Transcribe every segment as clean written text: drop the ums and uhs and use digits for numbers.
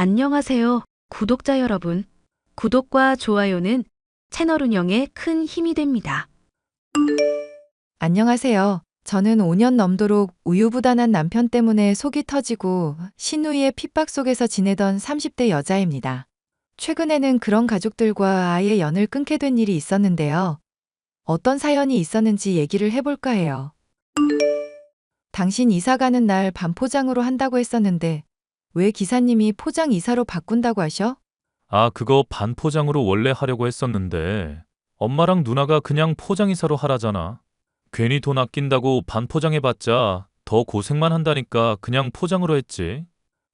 안녕하세요, 구독자 여러분. 구독과 좋아요는 채널 운영에 큰 힘이 됩니다. 안녕하세요. 저는 5년 넘도록 우유부단한 남편 때문에 속이 터지고 시누이의 핍박 속에서 지내던 30대 여자입니다. 최근에는 그런 가족들과 아예 연을 끊게 된 일이 있었는데요. 어떤 사연이 있었는지 얘기를 해볼까 해요. 당신 이사 가는 날 반포장으로 한다고 했었는데 왜 기사님이 포장 이사로 바꾼다고 하셔? 아, 그거 반포장으로 원래 하려고 했었는데 엄마랑 누나가 그냥 포장이사로 하라잖아. 괜히 돈 아낀다고 반포장해봤자 더 고생만 한다니까 그냥 포장으로 했지.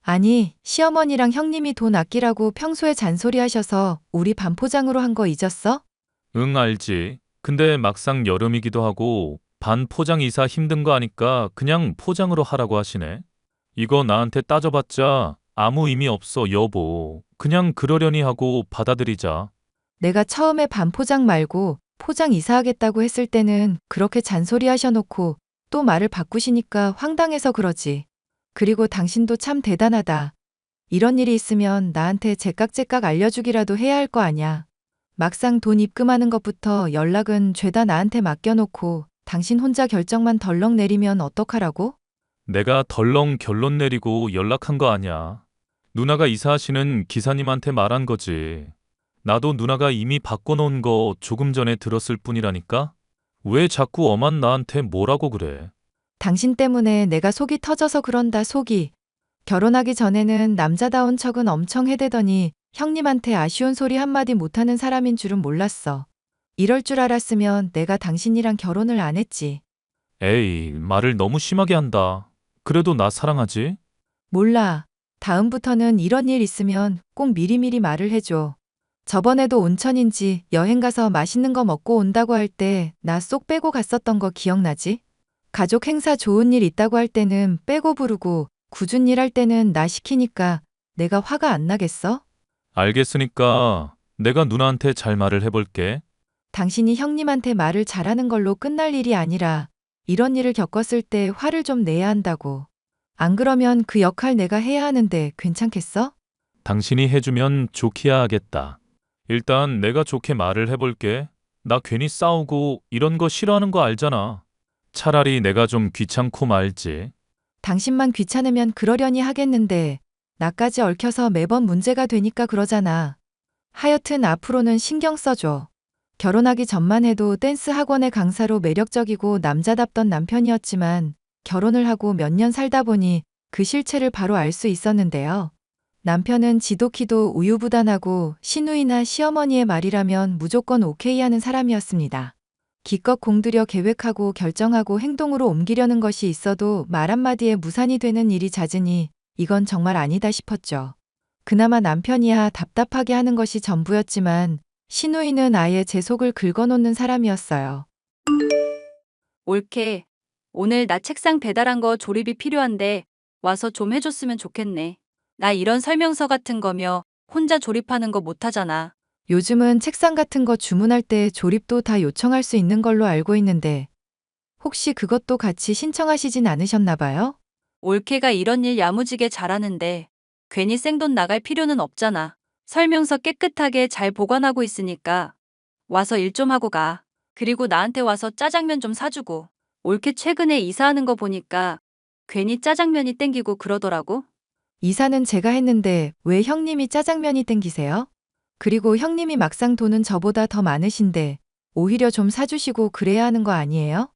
아니, 시어머니랑 형님이 돈 아끼라고 평소에 잔소리 하셔서 우리 반포장으로 한 거 잊었어? 응, 알지. 근데 막상 여름이기도 하고 반포장이사 힘든 거 아니까 그냥 포장으로 하라고 하시네. 이거 나한테 따져봤자 아무 의미 없어, 여보. 그냥 그러려니 하고 받아들이자. 내가 처음에 반포장 말고 포장 이사하겠다고 했을 때는 그렇게 잔소리 하셔놓고 또 말을 바꾸시니까 황당해서 그러지. 그리고 당신도 참 대단하다. 이런 일이 있으면 나한테 제깍제깍 알려주기라도 해야 할 거 아냐. 막상 돈 입금하는 것부터 연락은 죄다 나한테 맡겨놓고 당신 혼자 결정만 덜렁 내리면 어떡하라고? 내가 덜렁 결론 내리고 연락한 거 아니야. 누나가 이사하시는 기사님한테 말한 거지. 나도 누나가 이미 바꿔놓은 거 조금 전에 들었을 뿐이라니까? 왜 자꾸 엄한 나한테 뭐라고 그래? 당신 때문에 내가 속이 터져서 그런다 속이. 결혼하기 전에는 남자다운 척은 엄청 해대더니 형님한테 아쉬운 소리 한마디 못하는 사람인 줄은 몰랐어. 이럴 줄 알았으면 내가 당신이랑 결혼을 안 했지. 에이, 말을 너무 심하게 한다. 그래도 나 사랑하지? 몰라. 다음부터는 이런 일 있으면 꼭 미리미리 말을 해줘. 저번에도 온천인지 여행 가서 맛있는 거 먹고 온다고 할 때 나 쏙 빼고 갔었던 거 기억나지? 가족 행사 좋은 일 있다고 할 때는 빼고 부르고 굳은 일 할 때는 나 시키니까 내가 화가 안 나겠어? 알겠으니까 내가 누나한테 잘 말을 해볼게. 당신이 형님한테 말을 잘하는 걸로 끝날 일이 아니라 이런 일을 겪었을 때 화를 좀 내야 한다고. 안 그러면 그 역할 내가 해야 하는데 괜찮겠어? 당신이 해주면 좋기야 하겠다. 일단 내가 좋게 말을 해볼게. 나 괜히 싸우고 이런 거 싫어하는 거 알잖아. 차라리 내가 좀 귀찮고 말지. 당신만 귀찮으면 그러려니 하겠는데 나까지 얽혀서 매번 문제가 되니까 그러잖아. 하여튼 앞으로는 신경 써줘. 결혼하기 전만 해도 댄스 학원의 강사로 매력적이고 남자답던 남편이었지만 결혼을 하고 몇 년 살다 보니 그 실체를 바로 알 수 있었는데요. 남편은 지도키도 우유부단하고 시누이나 시어머니의 말이라면 무조건 오케이 하는 사람이었습니다. 기껏 공들여 계획하고 결정하고 행동으로 옮기려는 것이 있어도 말 한마디에 무산이 되는 일이 잦으니 이건 정말 아니다 싶었죠. 그나마 남편이야 답답하게 하는 것이 전부였지만 시누이는 아예 제 속을 긁어놓는 사람이었어요. 올케, 오늘 나 책상 배달한 거 조립이 필요한데 와서 좀 해줬으면 좋겠네. 나 이런 설명서 같은 거며 혼자 조립하는 거 못하잖아. 요즘은 책상 같은 거 주문할 때 조립도 다 요청할 수 있는 걸로 알고 있는데 혹시 그것도 같이 신청하시진 않으셨나 봐요? 올케가 이런 일 야무지게 잘하는데 괜히 생돈 나갈 필요는 없잖아. 설명서 깨끗하게 잘 보관하고 있으니까 와서 일 좀 하고 가. 그리고 나한테 와서 짜장면 좀 사주고. 올케 최근에 이사하는 거 보니까 괜히 짜장면이 땡기고 그러더라고. 이사는 제가 했는데 왜 형님이 짜장면이 땡기세요? 그리고 형님이 막상 돈은 저보다 더 많으신데 오히려 좀 사주시고 그래야 하는 거 아니에요?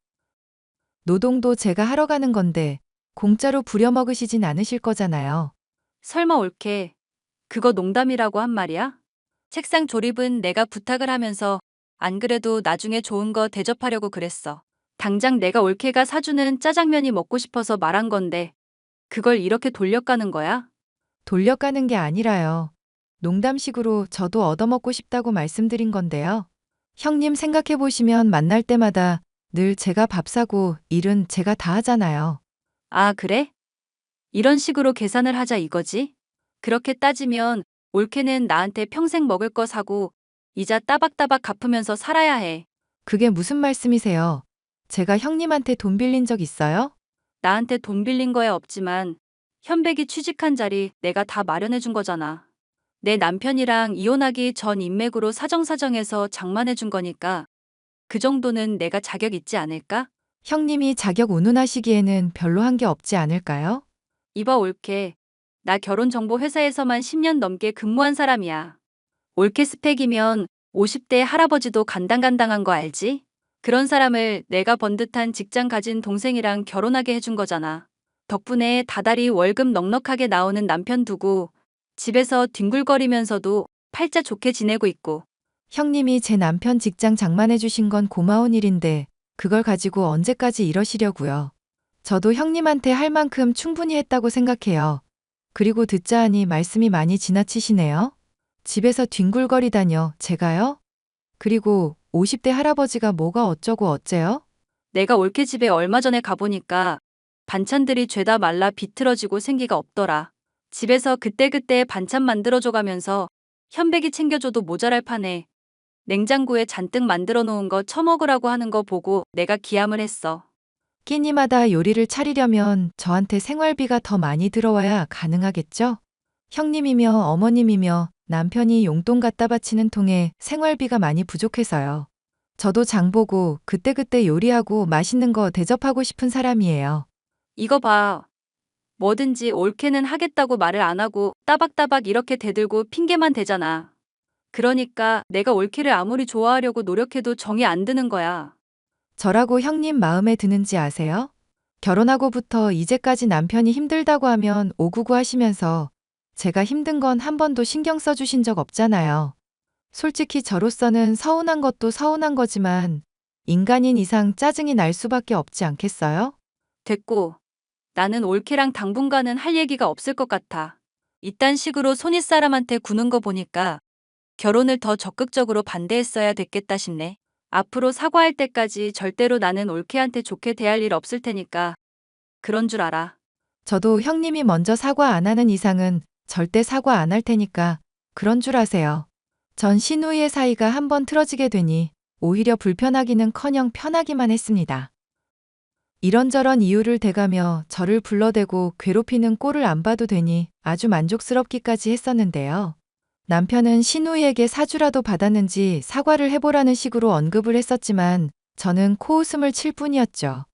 노동도 제가 하러 가는 건데 공짜로 부려먹으시진 않으실 거잖아요. 설마 올케, 그거 농담이라고 한 말이야? 책상 조립은 내가 부탁을 하면서 안 그래도 나중에 좋은 거 대접하려고 그랬어. 당장 내가 올케가 사주는 짜장면이 먹고 싶어서 말한 건데 그걸 이렇게 돌려가는 거야? 돌려가는 게 아니라요. 농담식으로 저도 얻어먹고 싶다고 말씀드린 건데요. 형님 생각해보시면 만날 때마다 늘 제가 밥 사고 일은 제가 다 하잖아요. 아, 그래? 이런 식으로 계산을 하자 이거지? 그렇게 따지면 올케는 나한테 평생 먹을 거 사고 이자 따박따박 갚으면서 살아야 해. 그게 무슨 말씀이세요? 제가 형님한테 돈 빌린 적 있어요? 나한테 돈 빌린 거야 없지만 현백이 취직한 자리 내가 다 마련해 준 거잖아. 내 남편이랑 이혼하기 전 인맥으로 사정사정해서 장만해 준 거니까 그 정도는 내가 자격 있지 않을까? 형님이 자격 운운하시기에는 별로 한 게 없지 않을까요? 이봐 올케. 나 결혼정보 회사에서만 10년 넘게 근무한 사람이야. 올케 스펙이면 50대 할아버지도 간당간당한 거 알지? 그런 사람을 내가 번듯한 직장 가진 동생이랑 결혼하게 해준 거잖아. 덕분에 다달이 월급 넉넉하게 나오는 남편 두고 집에서 뒹굴거리면서도 팔자 좋게 지내고 있고. 형님이 제 남편 직장 장만해 주신 건 고마운 일인데 그걸 가지고 언제까지 이러시려고요. 저도 형님한테 할 만큼 충분히 했다고 생각해요. 그리고 듣자 하니 말씀이 많이 지나치시네요. 집에서 뒹굴거리다뇨, 제가요? 그리고 50대 할아버지가 뭐가 어쩌고 어째요? 내가 올케 집에 얼마 전에 가보니까 반찬들이 죄다 말라 비틀어지고 생기가 없더라. 집에서 그때그때 반찬 만들어줘가면서 현백이 챙겨줘도 모자랄 판에 냉장고에 잔뜩 만들어 놓은 거 처먹으라고 하는 거 보고 내가 기함을 했어. 끼니마다 요리를 차리려면 저한테 생활비가 더 많이 들어와야 가능하겠죠? 형님이며 어머님이며 남편이 용돈 갖다 바치는 통에 생활비가 많이 부족해서요. 저도 장 보고 그때그때 요리하고 맛있는 거 대접하고 싶은 사람이에요. 이거 봐. 뭐든지 올케는 하겠다고 말을 안 하고 따박따박 이렇게 대들고 핑계만 대잖아. 그러니까 내가 올케를 아무리 좋아하려고 노력해도 정이 안 드는 거야. 저라고 형님 마음에 드는지 아세요? 결혼하고부터 이제까지 남편이 힘들다고 하면 오구구 하시면서 제가 힘든 건 한 번도 신경 써주신 적 없잖아요. 솔직히 저로서는 서운한 것도 서운한 거지만 인간인 이상 짜증이 날 수밖에 없지 않겠어요? 됐고. 나는 올케랑 당분간은 할 얘기가 없을 것 같아. 이딴 식으로 손윗사람한테 구는 거 보니까 결혼을 더 적극적으로 반대했어야 됐겠다 싶네. 앞으로 사과할 때까지 절대로 나는 올케한테 좋게 대할 일 없을 테니까 그런 줄 알아. 저도 형님이 먼저 사과 안 하는 이상은 절대 사과 안 할 테니까 그런 줄 아세요. 전 신우이의 사이가 한번 틀어지게 되니 오히려 불편하기는커녕 편하기만 했습니다. 이런저런 이유를 대가며 저를 불러대고 괴롭히는 꼴을 안 봐도 되니 아주 만족스럽기까지 했었는데요. 남편은 신우이에게 사주라도 받았는지 사과를 해보라는 식으로 언급을 했었지만 저는 코웃음을 칠 뿐이었죠.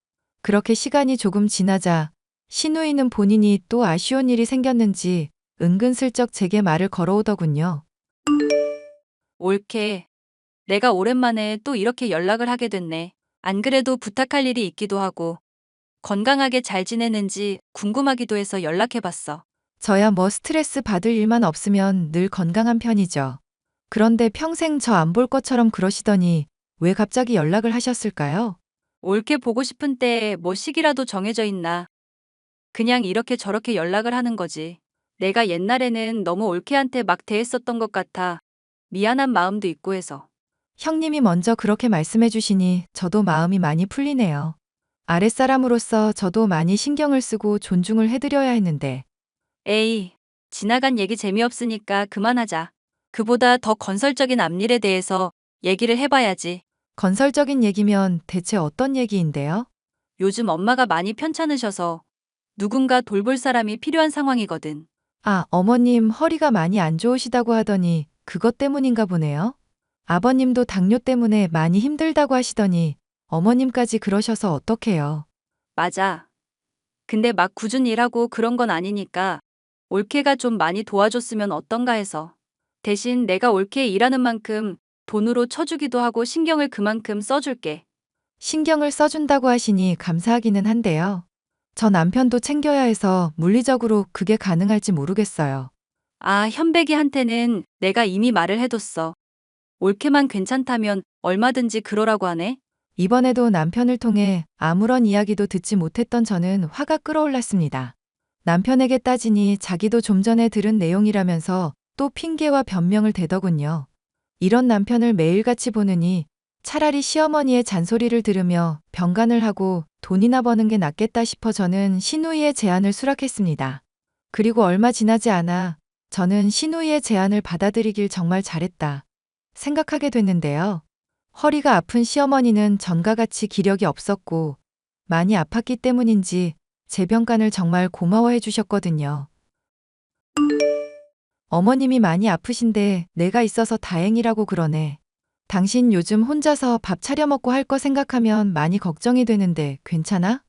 그렇게 시간이 조금 지나자 신우이는 본인이 또 아쉬운 일이 생겼는지 은근슬쩍 제게 말을 걸어오더군요. 올케. 내가 오랜만에 또 이렇게 연락을 하게 됐네. 안 그래도 부탁할 일이 있기도 하고 건강하게 잘 지내는지 궁금하기도 해서 연락해봤어. 저야 뭐 스트레스 받을 일만 없으면 늘 건강한 편이죠. 그런데 평생 저 안 볼 것처럼 그러시더니 왜 갑자기 연락을 하셨을까요? 올케 보고 싶은 때에 뭐 시기라도 정해져 있나. 그냥 이렇게 저렇게 연락을 하는 거지. 내가 옛날에는 너무 올케한테 막 대했었던 것 같아 미안한 마음도 있고 해서. 형님이 먼저 그렇게 말씀해 주시니 저도 마음이 많이 풀리네요. 아랫사람으로서 저도 많이 신경을 쓰고 존중을 해드려야 했는데 에이, 지나간 얘기 재미없으니까 그만하자. 그보다 더 건설적인 앞일에 대해서 얘기를 해봐야지. 건설적인 얘기면 대체 어떤 얘기인데요? 요즘 엄마가 많이 편찮으셔서 누군가 돌볼 사람이 필요한 상황이거든. 아, 어머님 허리가 많이 안 좋으시다고 하더니 그것 때문인가 보네요. 아버님도 당뇨 때문에 많이 힘들다고 하시더니 어머님까지 그러셔서 어떡해요. 맞아. 근데 막 꾸준히 일하고 그런 건 아니니까 올케가 좀 많이 도와줬으면 어떤가 해서. 대신 내가 올케 일하는 만큼 돈으로 쳐주기도 하고 신경을 그만큼 써줄게. 신경을 써준다고 하시니 감사하기는 한데요. 저 남편도 챙겨야 해서 물리적으로 그게 가능할지 모르겠어요. 아, 현백이한테는 내가 이미 말을 해뒀어. 올케만 괜찮다면 얼마든지 그러라고 하네. 이번에도 남편을 통해 아무런 이야기도 듣지 못했던 저는 화가 끓어올랐습니다. 남편에게 따지니 자기도 좀 전에 들은 내용이라면서 또 핑계와 변명을 대더군요. 이런 남편을 매일같이 보느니 차라리 시어머니의 잔소리를 들으며 병간을 하고 돈이나 버는 게 낫겠다 싶어 저는 신우이의 제안을 수락했습니다. 그리고 얼마 지나지 않아 저는 신우이의 제안을 받아들이길 정말 잘했다 생각하게 됐는데요. 허리가 아픈 시어머니는 전과 같이 기력이 없었고 많이 아팠기 때문인지 제 병간을 정말 고마워해 주셨거든요. 어머님이 많이 아프신데 내가 있어서 다행이라고 그러네. 당신 요즘 혼자서 밥 차려 먹고 할 거 생각하면 많이 걱정이 되는데 괜찮아?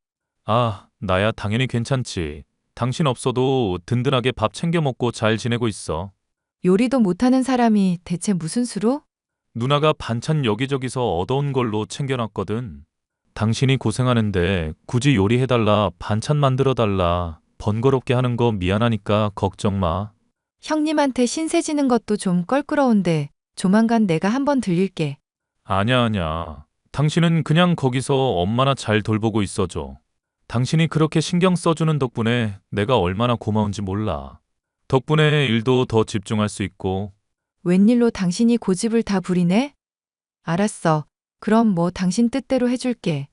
아, 나야 당연히 괜찮지. 당신 없어도 든든하게 밥 챙겨 먹고 잘 지내고 있어. 요리도 못하는 사람이 대체 무슨 수로? 누나가 반찬 여기저기서 얻어온 걸로 챙겨놨거든. 당신이 고생하는데 굳이 요리해달라, 반찬 만들어달라, 번거롭게 하는 거 미안하니까 걱정 마. 형님한테 신세 지는 것도 좀 껄끄러운데 조만간 내가 한번 들릴게. 아냐, 아냐. 당신은 그냥 거기서 엄마나 잘 돌보고 있어줘. 당신이 그렇게 신경 써주는 덕분에 내가 얼마나 고마운지 몰라. 덕분에 일도 더 집중할 수 있고. 웬일로 당신이 고집을 다 부리네? 알았어. 그럼 뭐 당신 뜻대로 해줄게.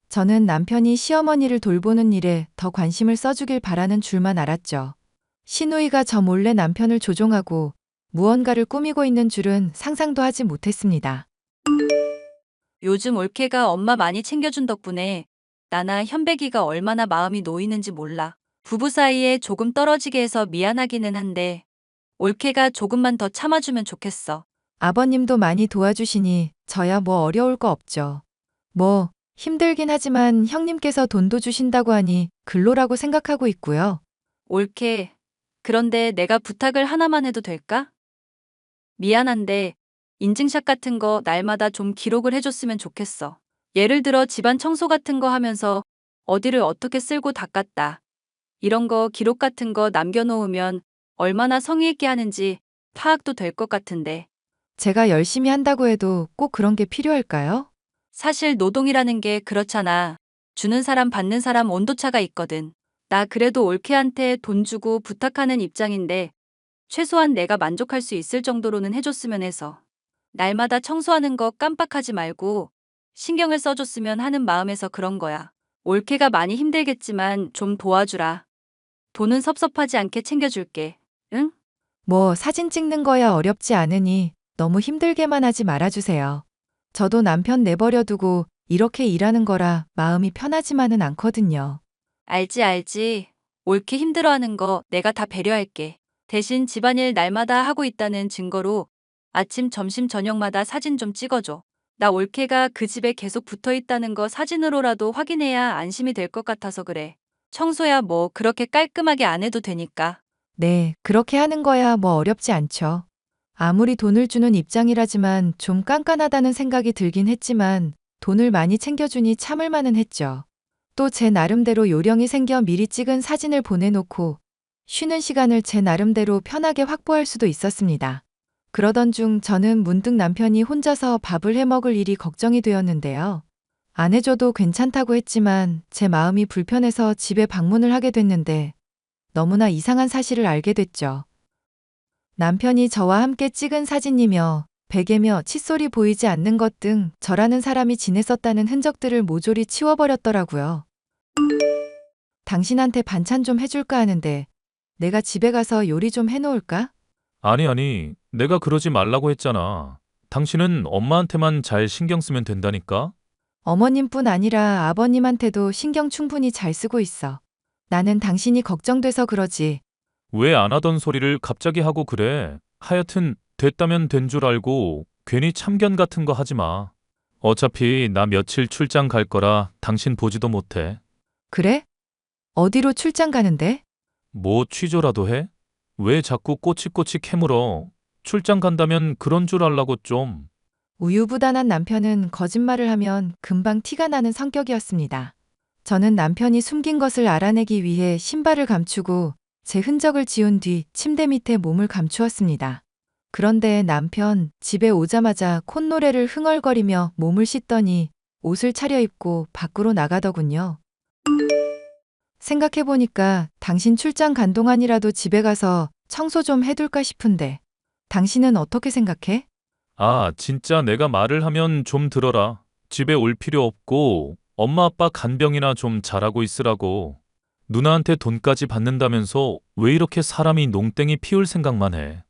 저는 남편이 시어머니를 돌보는 일에 더 관심을 써주길 바라는 줄만 알았죠. 시누이가 저 몰래 남편을 조종하고 무언가를 꾸미고 있는 줄은 상상도 하지 못했습니다. 요즘 올케가 엄마 많이 챙겨준 덕분에 나나 현백이가 얼마나 마음이 놓이는지 몰라. 부부 사이에 조금 떨어지게 해서 미안하기는 한데 올케가 조금만 더 참아주면 좋겠어. 아버님도 많이 도와주시니 저야 뭐 어려울 거 없죠. 뭐 힘들긴 하지만 형님께서 돈도 주신다고 하니 근로라고 생각하고 있고요. 올케, 그런데 내가 부탁을 하나만 해도 될까? 미안한데 인증샷 같은 거 날마다 좀 기록을 해줬으면 좋겠어. 예를 들어 집안 청소 같은 거 하면서 어디를 어떻게 쓸고 닦았다. 이런 거 기록 같은 거 남겨놓으면 얼마나 성의 있게 하는지 파악도 될 것 같은데. 제가 열심히 한다고 해도 꼭 그런 게 필요할까요? 사실 노동이라는 게 그렇잖아. 주는 사람 받는 사람 온도차가 있거든. 나 그래도 올케한테 돈 주고 부탁하는 입장인데 최소한 내가 만족할 수 있을 정도로는 해줬으면 해서. 날마다 청소하는 거 깜빡하지 말고 신경을 써줬으면 하는 마음에서 그런 거야. 올케가 많이 힘들겠지만 좀 도와주라. 돈은 섭섭하지 않게 챙겨줄게. 응? 뭐 사진 찍는 거야 어렵지 않으니 너무 힘들게만 하지 말아주세요. 저도 남편 내버려 두고 이렇게 일하는 거라 마음이 편하지만은 않거든요. 알지. 올케 힘들어하는 거 내가 다 배려할게. 대신 집안일 날마다 하고 있다는 증거로 아침, 점심, 저녁마다 사진 좀 찍어줘. 나 올케가 그 집에 계속 붙어 있다는 거 사진으로라도 확인해야 안심이 될 것 같아서 그래. 청소야 뭐 그렇게 깔끔하게 안 해도 되니까. 네, 그렇게 하는 거야 뭐 어렵지 않죠. 아무리 돈을 주는 입장이라지만 좀 깐깐하다는 생각이 들긴 했지만 돈을 많이 챙겨주니 참을 만은 했죠. 또 제 나름대로 요령이 생겨 미리 찍은 사진을 보내놓고 쉬는 시간을 제 나름대로 편하게 확보할 수도 있었습니다. 그러던 중 저는 문득 남편이 혼자서 밥을 해 먹을 일이 걱정이 되었는데요. 안 해줘도 괜찮다고 했지만 제 마음이 불편해서 집에 방문을 하게 됐는데 너무나 이상한 사실을 알게 됐죠. 남편이 저와 함께 찍은 사진이며 베개며 칫솔이 보이지 않는 것 등 저라는 사람이 지냈었다는 흔적들을 모조리 치워버렸더라고요. 당신한테 반찬 좀 해줄까 하는데 내가 집에 가서 요리 좀 해놓을까? 아니, 내가 그러지 말라고 했잖아. 당신은 엄마한테만 잘 신경 쓰면 된다니까? 어머님뿐 아니라 아버님한테도 신경 충분히 잘 쓰고 있어. 나는 당신이 걱정돼서 그러지. 왜 안 하던 소리를 갑자기 하고 그래? 하여튼 됐다면 된 줄 알고 괜히 참견 같은 거 하지 마. 어차피 나 며칠 출장 갈 거라 당신 보지도 못해. 그래? 어디로 출장 가는데? 뭐 취조라도 해? 왜 자꾸 꼬치꼬치 캐물어? 출장 간다면 그런 줄 알라고 좀. 우유부단한 남편은 거짓말을 하면 금방 티가 나는 성격이었습니다. 저는 남편이 숨긴 것을 알아내기 위해 신발을 감추고 제 흔적을 지운 뒤 침대 밑에 몸을 감추었습니다. 그런데 남편 집에 오자마자 콧노래를 흥얼거리며 몸을 씻더니 옷을 차려입고 밖으로 나가더군요. 생각해보니까 당신 출장 간 동안이라도 집에 가서 청소 좀 해둘까 싶은데 당신은 어떻게 생각해? 아, 진짜 내가 말을 하면 좀 들어라. 집에 올 필요 없고 엄마 아빠 간병이나 좀 잘하고 있으라고. 누나한테 돈까지 받는다면서 왜 이렇게 사람이 농땡이 피울 생각만 해.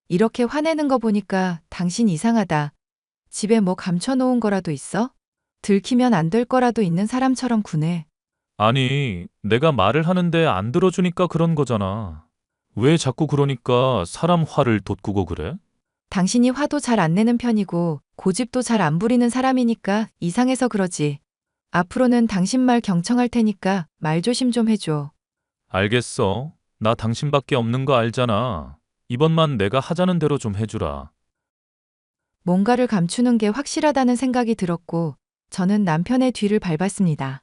이렇게 화내는 거 보니까 당신 이상하다. 집에 뭐 감춰놓은 거라도 있어? 들키면 안 될 거라도 있는 사람처럼 구네. 아니, 내가 말을 하는데 안 들어주니까 그런 거잖아. 왜 자꾸 그러니까 사람 화를 돋구고 그래? 당신이 화도 잘 안 내는 편이고 고집도 잘 안 부리는 사람이니까 이상해서 그러지. 앞으로는 당신 말 경청할 테니까 말 조심 좀 해줘. 알겠어. 나 당신밖에 없는 거 알잖아. 이번만 내가 하자는 대로 좀 해주라. 뭔가를 감추는 게 확실하다는 생각이 들었고 저는 남편의 뒤를 밟았습니다.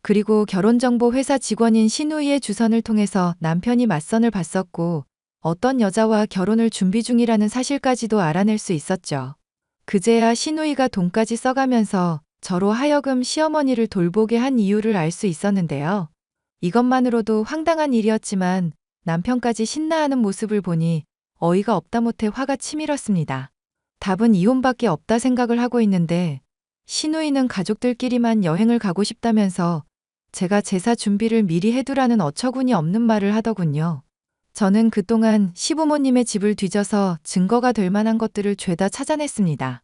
그리고 결혼정보 회사 직원인 신우이의 주선을 통해서 남편이 맞선을 봤었고 어떤 여자와 결혼을 준비 중이라는 사실까지도 알아낼 수 있었죠. 그제야 신우이가 돈까지 써가면서 저로 하여금 시어머니를 돌보게 한 이유를 알 수 있었는데요. 이것만으로도 황당한 일이었지만 남편까지 신나하는 모습을 보니 어이가 없다 못해 화가 치밀었습니다. 답은 이혼밖에 없다 생각을 하고 있는데 신우이는 가족들끼리만 여행을 가고 싶다면서 제가 제사 준비를 미리 해두라는 어처구니 없는 말을 하더군요. 저는 그동안 시부모님의 집을 뒤져서 증거가 될 만한 것들을 죄다 찾아냈습니다.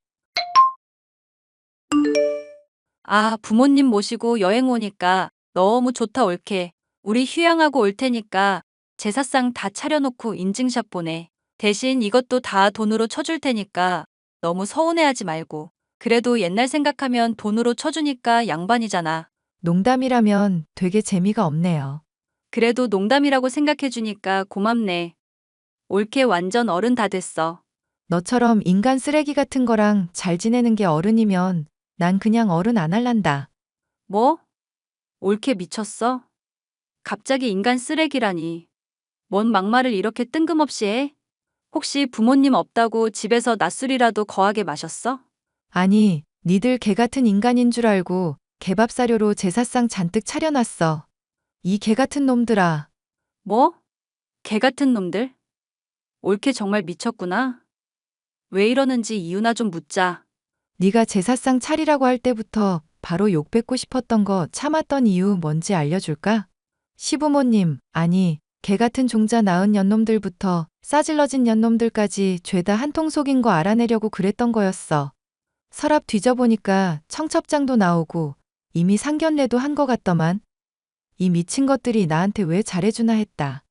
아, 부모님 모시고 여행 오니까 너무 좋다 올케. 우리 휴양하고 올 테니까 제사상 다 차려놓고 인증샷 보내. 대신 이것도 다 돈으로 쳐줄 테니까 너무 서운해하지 말고. 그래도 옛날 생각하면 돈으로 쳐주니까 양반이잖아. 농담이라면 되게 재미가 없네요. 그래도 농담이라고 생각해주니까 고맙네. 올케 완전 어른 다 됐어. 너처럼 인간 쓰레기 같은 거랑 잘 지내는 게 어른이면 난 그냥 어른 안 할란다. 뭐? 올케 미쳤어? 갑자기 인간 쓰레기라니. 뭔 막말을 이렇게 뜬금없이 해? 혹시 부모님 없다고 집에서 낮술이라도 거하게 마셨어? 아니, 니들 개 같은 인간인 줄 알고 개밥 사료로 제사상 잔뜩 차려놨어. 이 개 같은 놈들아. 뭐? 개 같은 놈들? 올케 정말 미쳤구나. 왜 이러는지 이유나 좀 묻자. 네가 제사상 차리라고 할 때부터 바로 욕 뱉고 싶었던 거 참았던 이유 뭔지 알려줄까? 시부모님, 아니, 개 같은 종자 낳은 년놈들부터 싸질러진 년놈들까지 죄다 한통 속인 거 알아내려고 그랬던 거였어. 서랍 뒤져보니까 청첩장도 나오고 이미 상견례도 한 거 같더만. 이 미친 것들이 나한테 왜 잘해주나 했다.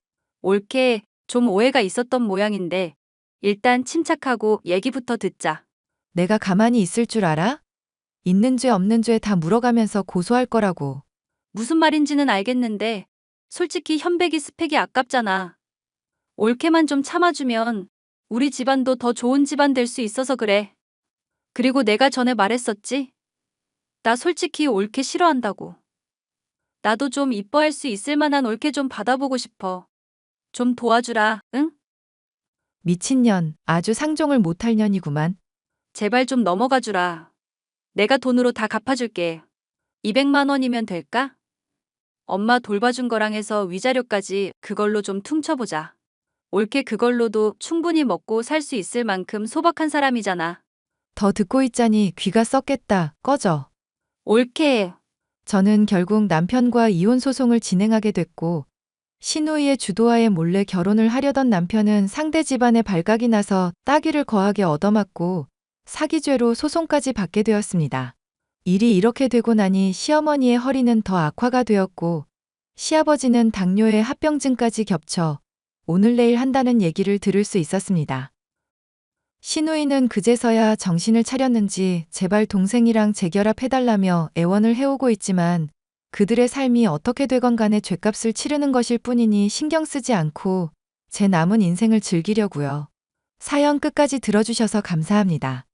올케 좀 오해가 있었던 모양인데 일단 침착하고 얘기부터 듣자. 내가 가만히 있을 줄 알아? 있는 죄 없는 죄 다 물어가면서 고소할 거라고. 무슨 말인지는 알겠는데 솔직히 현백이 스펙이 아깝잖아. 올케만 좀 참아주면 우리 집안도 더 좋은 집안 될 수 있어서 그래. 그리고 내가 전에 말했었지? 나 솔직히 올케 싫어한다고. 나도 좀 이뻐할 수 있을 만한 올케 좀 받아보고 싶어. 좀 도와주라, 응? 미친년, 아주 상종을 못할 년이구만. 제발 좀 넘어가주라. 내가 돈으로 다 갚아줄게. 200만 원이면 될까? 엄마 돌봐준 거랑 해서 위자료까지 그걸로 좀 퉁쳐보자. 올케 그걸로도 충분히 먹고 살 수 있을 만큼 소박한 사람이잖아. 더 듣고 있자니 귀가 썩겠다. 꺼져. 올케. 저는 결국 남편과 이혼 소송을 진행하게 됐고 신우이의 주도하에 몰래 결혼을 하려던 남편은 상대 집안에 발각이 나서 따귀를 거하게 얻어맞고 사기죄로 소송까지 받게 되었습니다. 일이 이렇게 되고 나니 시어머니의 허리는 더 악화가 되었고 시아버지는 당뇨에 합병증까지 겹쳐 오늘 내일 한다는 얘기를 들을 수 있었습니다. 신우이는 그제서야 정신을 차렸는지 제발 동생이랑 재결합해달라며 애원을 해오고 있지만 그들의 삶이 어떻게 되건 간에 죗값을 치르는 것일 뿐이니 신경 쓰지 않고 제 남은 인생을 즐기려고요. 사연 끝까지 들어주셔서 감사합니다.